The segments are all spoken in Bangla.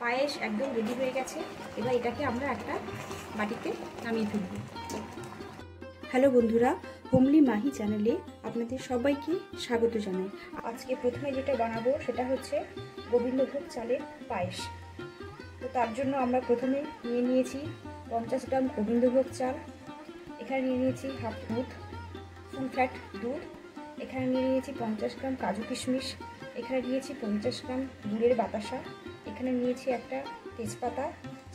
পায়েস একদম রেডি হয়ে গেছে। এবার এটাকে আমরা একটা বাটিতে নামিয়ে ফেলব। হ্যালো বন্ধুরা, হোমলি মাহি চ্যানেলে আপনাদের সবাইকে স্বাগত জানাই। আজকে প্রথমে যেটা বানাবো সেটা হচ্ছে গোবিন্দভোগ চালের পায়েস। তো তার জন্য আমরা প্রথমে নিয়ে নিয়েছি 50 গ্রাম গোবিন্দভোগ চাল, এখানে নিয়ে নিয়েছি হাফ দুধ, ফুল ফ্যাট দুধ, এখানে নিয়ে নিয়েছি 50 গ্রাম কাজু কিশমিশ, এখানে নিয়েছি 50 গ্রাম গুড়ের বাতাসা, এখানে নিয়েছি একটা তেজপাতা,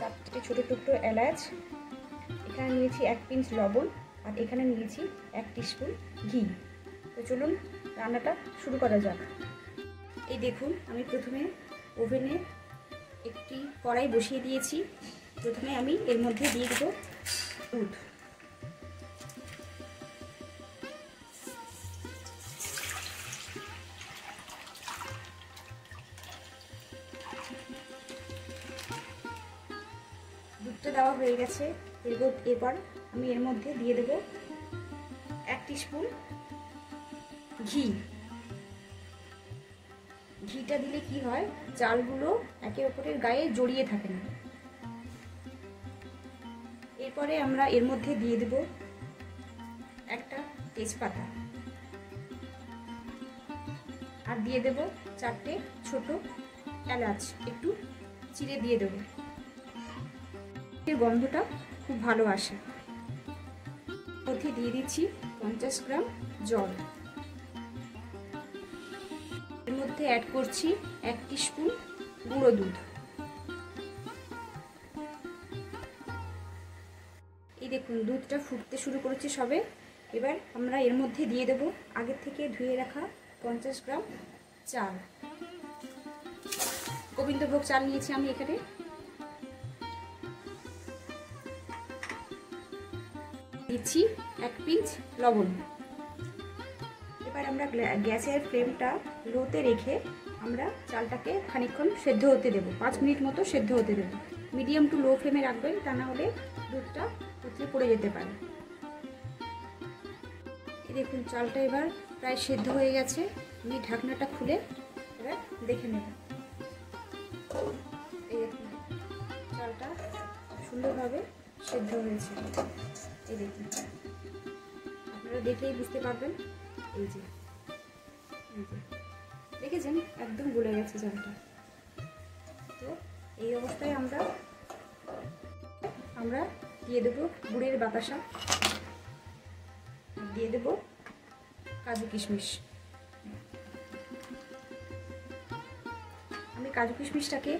4টে ছোটো টুকরো এলাচ, এখানে নিয়েছি 1 পিঞ্চ লবণ, আর এখানে নিয়েছি 1 টিস্পুন ঘি। তো চলুন রান্নাটা শুরু করা যাক। এই দেখুন, আমি প্রথমে ওভেনে একটি কড়াই বসিয়ে দিয়েছি। প্রথমে আমি এর মধ্যে দিয়ে দেবো দুধ। দুধটা দেওয়া হয়ে গেছে। এরপর আমি এর মধ্যে দিয়ে দেব 1 টিস্পুন ঘি। ঘিটা দিলে কি হয়, চালগুলো একে অপরের গায়ে জড়িয়ে থাকে না। এরপরে আমরা এর মধ্যে দিয়ে দেব একটা তেজপাতা, আর দিয়ে দেব 4টে ছোট এলাচ, একটু চিড়ে দিয়ে দেব। এর গন্ধটা খুব ভালো আসে। মধ্যে দিয়ে দিচ্ছি 50 গ্রাম জল। এর মধ্যে অ্যাড করছি 1 টিস্পুন গুঁড়ো দুধ। এই দেখুন, দুধটা ফুটতে শুরু করেছে সবে। এবার আমরা এর মধ্যে দিয়ে দেব আগের থেকে ধুয়ে রাখা 50 গ্রাম চাল। গোবিন্দভোগ চাল নিয়েছি আমি এখানে। দিচ্ছি 1 পিঞ্চ লবণ। এবার আমরা গ্যাসের ফ্লেমটা লোতে রেখে আমরা চালটাকে খানিকক্ষণ সেদ্ধ হতে দেব। 5 মিনিট মতো সেদ্ধ হতে দেব। মিডিয়াম টু লো ফ্লেমে রাখবেন, তা না হলে দুধটা উতলে পড়ে যেতে পারে। এই দেখুন, চালটা এবার প্রায় সেদ্ধ হয়ে গেছে। আমি ঢাকনাটা খুলে এবার দেখে নেব। এই দেখুন, চালটা সুন্দরভাবে সেদ্ধ হয়েছে। এই দেখুন, আপনারা দেখলেই বুঝতে পারবেন। এই যে দেখেছেন, একদম গলে গেছে চালটা। তো এই অবস্থায় আমরা দিয়ে দেবো গুড়ের বাতাসা, দিয়ে দেব কাজু কিশমিশ। আমি কাজু কিশমিশটাকে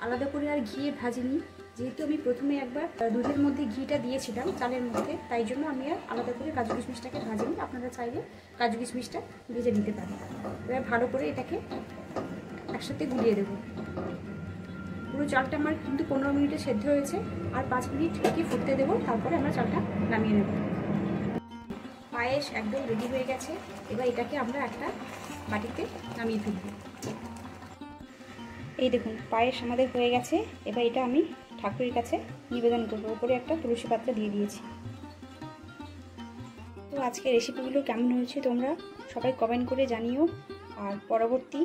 আলাদা করে আর ঘিয়ে ভাজিনি, যেহেতু আমি প্রথমে একবার দুধের মধ্যে ঘিটা দিয়েছিলাম চালের মধ্যে, তাই জন্য আমি আর আলাদা করে কাজু কিশমিশটাকে ভাজিনি। আপনারা চাইলে কাজু কিশমিশটা ভেজে নিতে পারেন। এবার ভালো করে এটাকে একসাথে গুলিয়ে দেবো। পুরো চালটা আমার কিন্তু 15 মিনিটে সেদ্ধ হয়েছে, আর 5 মিনিট কি ফুটতে দেবো, তারপরে আমরা চালটা নামিয়ে নেব। পায়েস একদম রেডি হয়ে গেছে। এবার এটাকে আমরা একটা বাটিতে নামিয়ে ফেলব। এই দেখুন, পায়েস আমাদের হয়ে গেছে। এবার এটা আমি ঠাকুরের কাছে নিবেদন করবো। উপরে একটা তুলসী পাত্র দিয়ে দিয়েছি। তো আজকে রেসিপিগুলো কেমন হয়েছে তোমরা সবাই কমেন্ট করে জানিও। আর পরবর্তী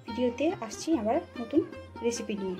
ভিডিওতে আসছি আবার নতুন রেসিপি নিয়ে।